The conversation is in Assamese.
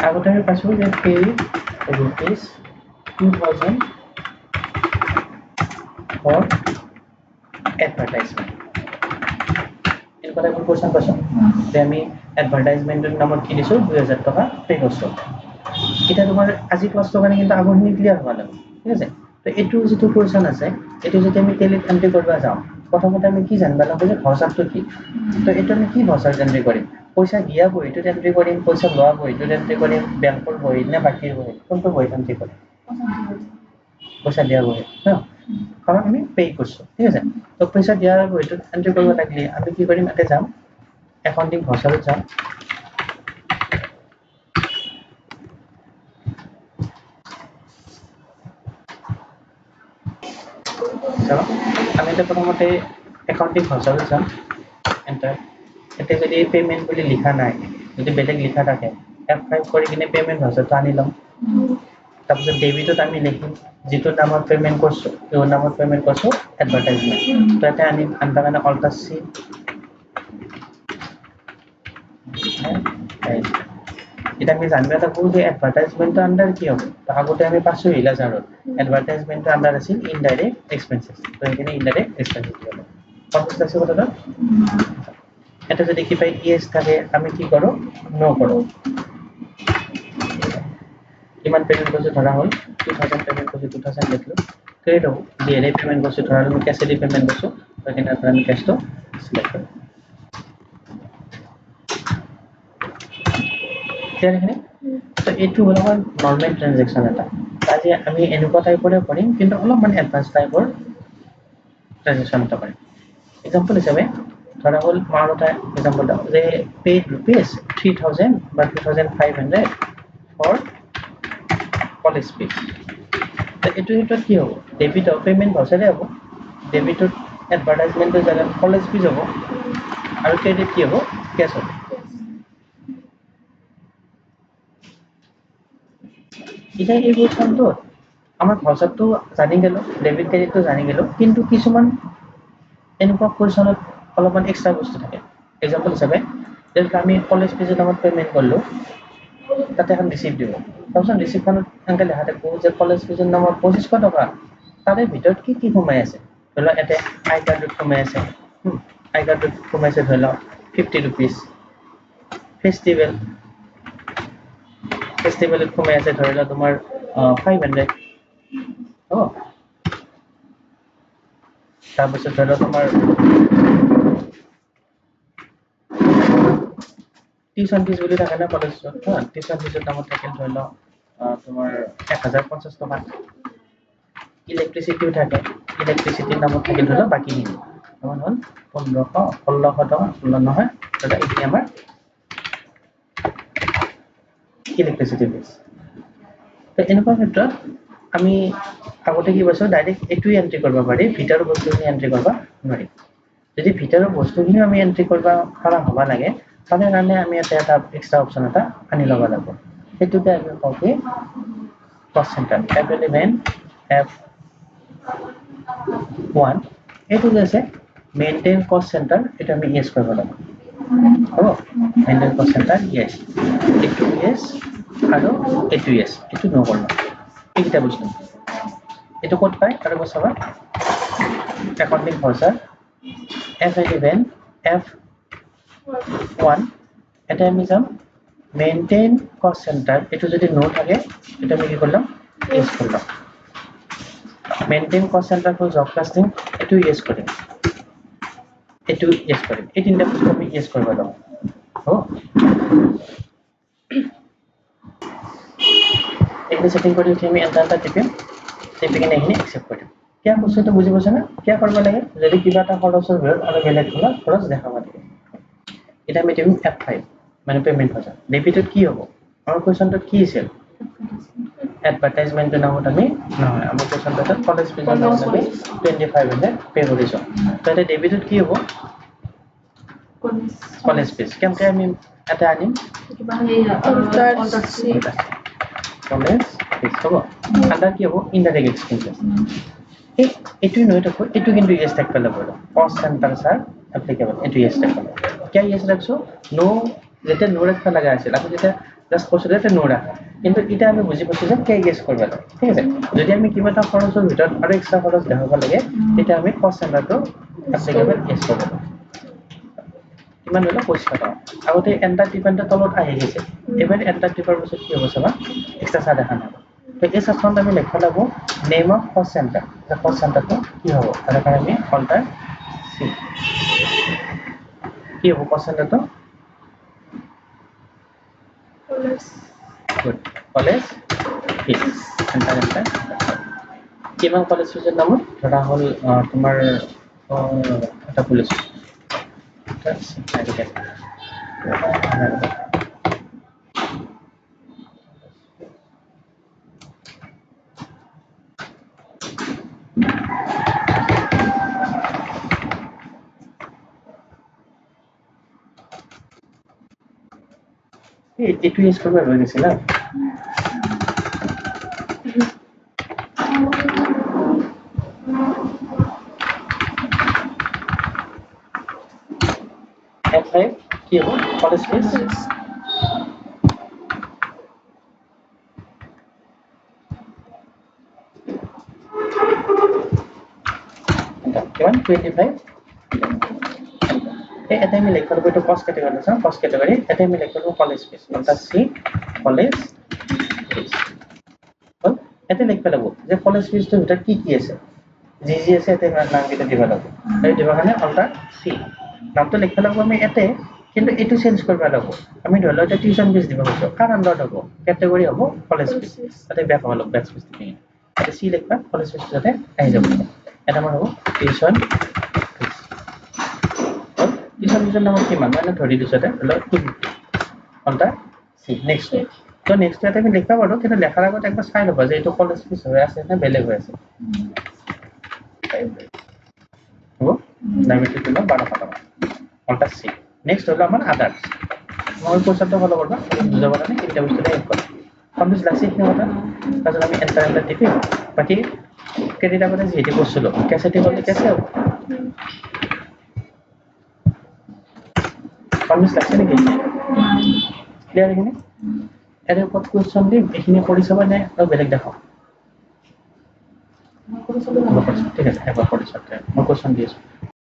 আগতে আমি পাইছোঁ যে পে rupees 2000 for advertisement এনেকুৱা টাইপৰ কোৱেশ্যন পাইছোঁ যে আমি এডভাৰটাইজমেণ্টৰ নামত কি দিছোঁ 2000 টকা পে কৰিছোঁ এটা তোমাৰ আজি ক্লাছটোৰ কাৰণে কিন্তু আগৰখিনি ক্লিয়াৰ হোৱা নাই ঠিক আছে তো এইটো যিটো কুৱেশ্যন আছে এইটো যদি আমি টেলিত এণ্ট্ৰি কৰিব যাওঁ প্ৰথমতে আমি কি জানিব লাগিব যে ভচাৰটো কি তো এইটো আমি কি ভচাৰ এণ্ট্ৰি কৰিম পইচা দিয়া বহীটোত এণ্ট্ৰি কৰিম পইচা লোৱা বহীটোত এণ্ট্ৰি কৰিম বেংকৰ বহী নে বাকীৰ বহী কোনটো বহীত এণ্ট্ৰি কৰিম পইচা দিয়া বহী ন কাৰণ আমি পে কৰিছোঁ ঠিক আছে তো পইচা দিয়াৰ বহীটোত এণ্ট্ৰি কৰিব লাগিলে আমি কি কৰিম ইয়াতে যাম একাউণ্টিং ভচাৰত যাম আমি এটা প্ৰথমতে একাউণ্টিং ভচাৰত যাম এণ্টাৰ এতিয়া যদি পে'মেণ্ট বুলি লিখা নাই যদি বেলেগ লিখা থাকে F5 কৰি কিনে পে'মেণ্ট ভচাৰটো আনি ল'ম তাৰপিছত ডেবিটত আমি লিখিম যিটো নামত পে'মেণ্ট কৰিছোঁ সেই নামত পে'মেণ্ট কৰিছোঁ এডভাৰটাইজমেণ্ট তো ইয়াতে আনিম আনবাৰ কাৰণে অল্টাৰ C এটা আমি জানিব থাকোঁ যে এডভাৰটাইজমেণ্টটো আণ্ডাৰ কি হ'ব আগতে আমি পাইছোঁ হিলাজাৰত এডভাৰটাইজমেণ্টটো আণ্ডাৰ আছিল ইনডাইৰেক্ট এক্সপেন্সেছ তো সেইখিনি ইনডাইৰেক্ট এক্সপেন্সেছ হ'ব কনফিউজ আছে কথাটো এটা যদি কিবা ইয়েছ থাকে আমি কি কৰোঁ ন' কৰোঁ কিমান পে'মেণ্ট কৰিছোঁ ধৰা হ'ল 2000 পে'মেণ্ট কৰিছোঁ 2000 লিখিলোঁ ক্ৰেডিট হ'ব যিহেৰে পে'মেণ্ট কৰিছোঁ ধৰা হ'ল কেছেদি পে'মেণ্ট কৰিছোঁ সেইখিনি পৰা আমি কেছটো চিলেক্ট কৰিম সেইখিনি তো এইটো হ'ল আমাৰ নৰ্মেল ট্ৰেনজেকশ্যন এটা আজি আমি এনেকুৱা টাইপৰে কৰিম কিন্তু অলপমান এডভান্স টাইপৰ ট্ৰেনজেকশ্যন এটা কৰিম এক্সাম্পল হিচাপে ধৰা হ'ল মাৰ এটা এক্সাম্পল দিওঁ যে পেইড ৰুপিজ 3000 বা 2500 ফৰ কলেজ ফিজ তো এইটো ক্ষেত্ৰত কি হ'ব ডেবিট হ'ব পে'মেণ্ট ভচাৰে হ'ব ডেবিটত এডভাৰটাইজমেণ্টৰ জেগাত কলেজ ফিজ হ'ব আৰু ক্ৰেডিট কি হ'ব কেছ হ'ব এতিয়া এই কুৱেশ্যনটোত আমাৰ ভচাৰটো জানি গ'লোঁ ডেবিট ক্ৰেডিটটো জানি গ'লোঁ কিন্তু কিছুমান এনেকুৱা কুৱেশ্যনত অলপমান এক্সট্ৰা বস্তু থাকে এক্সাম্পল হিচাপে যেনেকৈ আমি কলেজ ফিজৰ নামত পে'মেণ্ট কৰিলোঁ তাতে এখন ৰিচিপ্ট দিব তাৰপিছত ৰিচিপ্টখনত এনেকৈ লেখা থাকিব যে কলেজ ফিজৰ নামত 2500 টকা তাৰে ভিতৰত কি কি সোমাই আছে ধৰি লওক ইয়াতে আই কাৰ্ডত সোমাই আছে আই কাৰ্ডত সোমাইছে ধৰি লওক 50 ৰুপিজ ফেষ্টিভেলত সোমাই আছে ধৰি লওক তোমাৰ 500 হ'ব তাৰপিছত ধৰি লওক তোমাৰ টিউশ্যন ফিজ বুলি থাকে ন কলেজত টিউশ্যন ফিজৰ নামত থাকিল ধৰি লওক তোমাৰ 1050 টকা ইলেক্ট্ৰিচিটিও থাকে ইলেক্ট্ৰিচিটিৰ নামত থাকিল ধৰি লওক বাকীখিনি কিমান হ'ল 1600 টকা নহয় দাদা এইখিনি আমাৰ ইলেক্ট্ৰিচিটি ফিজ তো এনেকুৱা ক্ষেত্ৰত আমি আগতে কি পাইছোঁ ডাইৰেক্ট এইটোৱে এণ্ট্ৰি কৰিব পাৰি ভিতৰৰ বস্তুখিনি এণ্ট্ৰি কৰিব নোৱাৰি যদি ভিতৰৰ বস্তুখিনিও আমি এণ্ট্ৰি কৰিব পৰা হ'ব লাগে তাৰে কাৰণে আমি ইয়াতে এটা এক্সট্ৰা অপশ্যন এটা আনি ল'ব লাগিব সেইটোকে আমি কওঁ কি কষ্ট চেণ্টাৰ এভেইলেবল F1 এইটো যে আছে মেইনটেইন কষ্ট চেণ্টাৰ এইটো আমি ইয়েছ কৰিব লাগিব হ'ব মেইনটেইন কষ্ট চেণ্টাৰ ইয়েছ এইটো ইয়েছ আৰু এইটো ইয়েছ এইটো নকৰোঁ এইকেইটা বস্তু এইটো ক'ত পায় আৰু চাবা একাউণ্টিং ভচাৰ F11 F1 এটা আমি যাম মেইনটেইন কষ্ট চেণ্টাৰ এইটো যদি ন থাকে এইটো আমি কি কৰিলাম ইয়েছ কৰিলাম মেইনটেইন কষ্ট চেণ্টাৰ ফৰ জব কাষ্টিং এইটো ইয়েছ কৰিম এইটো ইয়েছ কৰিম এই তিনিটা বস্তু আমি ইয়েছ কৰিব লাগিব হ'ব এইখিনি ছেটিং কৰি উঠি আমি এণ্টাৰ এটা টিপিম টিপি কিনে এইখিনি একচেপ্ট কৰিম কিয় বস্তুটো বুজি পাইছে না কিয় কৰিব লাগে যদি কিবা এটা খৰচৰ ভিতৰত আৰু বেলেগ খৰচ দেখাব লাগে এটা আমি টিপিম F5 মানে পে'মেণ্ট ভচাৰ ডেবিটত কি হ'ব আমাৰ কুৱেশ্যনটোত কি আছিল এডভাৰটাইজমেণ্টৰ নামত আমি নহয় আমাৰ কুৱেশ্যনটোত কলেজ ফিজৰ নামত আমি 2500 পে' কৰিছোঁ তো এতিয়া ডেবিটত কি হ'ব কলেজ ফিজ কেনেকৈ আমি এটা আনিম কলেজ ফিজ হ'ব আণ্ডাৰ কি হ'ব ইনডাইৰেক্ট এক্সপেন্সেছ এইটোৱে নহয় থাকোঁ এইটো কিন্তু ইয়েছ থাকিব লাগিব কষ্ট চেণ্টাৰ ছাৰ এপ্লিকেবল এইটো ইয়েছ থাকিব লাগিব কিয় ইয়েছ ৰাখিছোঁ ন' যেতিয়া ন' ৰাখিব লগা আছিল আমি যেতিয়া জাষ্ট কৈছোঁ যে নো ৰাখা কিন্তু এতিয়া আমি বুজি পাইছোঁ যে কে গেছ কৰিব লাগে ঠিক আছে যদি আমি কিবা এটা খৰচৰ ভিতৰত আৰু এক্সট্ৰা খৰচ দেখাব লাগে তেতিয়া আমি কষ্ট চেণ্টাৰটো এপ্লিকেবল গেছ কৰিব লাগে কিমান হ'লে 25 টকা আগতে এণ্টাৰ টিপেণ্টৰ তলত আহি গৈছে এবাৰ এণ্টাৰ টিপাৰ পিছত কি হ'ব চাবা এক্সট্ৰা চাহ দেখা নাপাব তো এই চাচখনত আমি লিখিব লাগিব নেম অফ কষ্ট চেণ্টাৰ কষ্ট চেণ্টাৰটো কি হ'ব তাৰ কাৰণে আমি অল্টাৰ চি কি হ'ব কষ্ট চেণ্টাৰটো কলেজ ফিজ এণ্টাৰ কিমান কলেজ ফিজৰ নামত ধৰা হ'ল তোমাৰ এটা পুলিচ এইটো ইউজ কৰিব লৈ গৈছিল না এপ্লাই কি হ'ব কলেজ ফিজ কিমান 25 এটা আমি লিখিব লাগিব এইটো কষ্ট কেটেগৰী আছে কষ্ট কেটেগৰী এটা আমি লিখিব লাগিব কলেজ ফিজ অৰ্থাৎ চি কলেজ ফিজ হ'ল এটা লিখিব লাগিব যে কলেজ ফিজটোৰ ভিতৰত কি কি আছে যি আছে এটা নামকেইটা দিব লাগিব এই দিবৰ কাৰণে অল্টাৰ চি নামটো লিখিব লাগিব আমি এতে কিন্তু এইটো চেঞ্জ কৰিব লাগিব আমি ধৰি লওঁ এতিয়া টিউশ্যন ফিজ দিব কৈছোঁ কাৰ আণ্ডাৰত হ'ব কেটেগৰী হ'ব কলেজ ফিজ তাতে বেক হ'ব বেক ফিজ দি তাতে চি লিখিবা কলেজ ফিজ যাতে আহি যাব এটা আমাৰ হ'ব টিউশ্যন টিউশ্যন ফিজৰ নামত কিমান মানে ধৰি দিছোঁ ধৰি লওক 250 অল্টাৰ চি নেক্সট তো নেক্সট ইয়াতে আমি লিখিব পাৰোঁ কিন্তু লেখাৰ আগত একবাৰ চাই ল'বা যে এইটো কলেজ ফিজ হৈ আছে নে বেলেগ হৈ আছে হ'ব লাইব্ৰেৰীটো দিলে 1200 টকা অল্টাৰ চি নেক্সট হ'ল আমাৰ আদাৰ্ছ মই পইচাটো ফ'ল' কৰিবা বুজাব কাৰণে তিনিটা বস্তুতে এড কৰিম কনফিউজ লাগছে এইখিনি কথা তাৰপিছত আমি এণ্টাৰ টিপিম বাকী ক্ৰেডিট আগতে যিহেতু কৰিছিলোঁ কেছেটি কৰিলে কেছে হ'ব কনফিউজ লাগছে নেকি ক্লিয়াৰ এইখিনি ইয়াৰে ওপৰত কুৱেশ্যন দিম এইখিনি কৰি চাবা নে আৰু বেলেগ দেখাওঁ ঠিক আছে এবাৰ কৰি চাওঁতে মই কুৱেশ্যন দি আছোঁ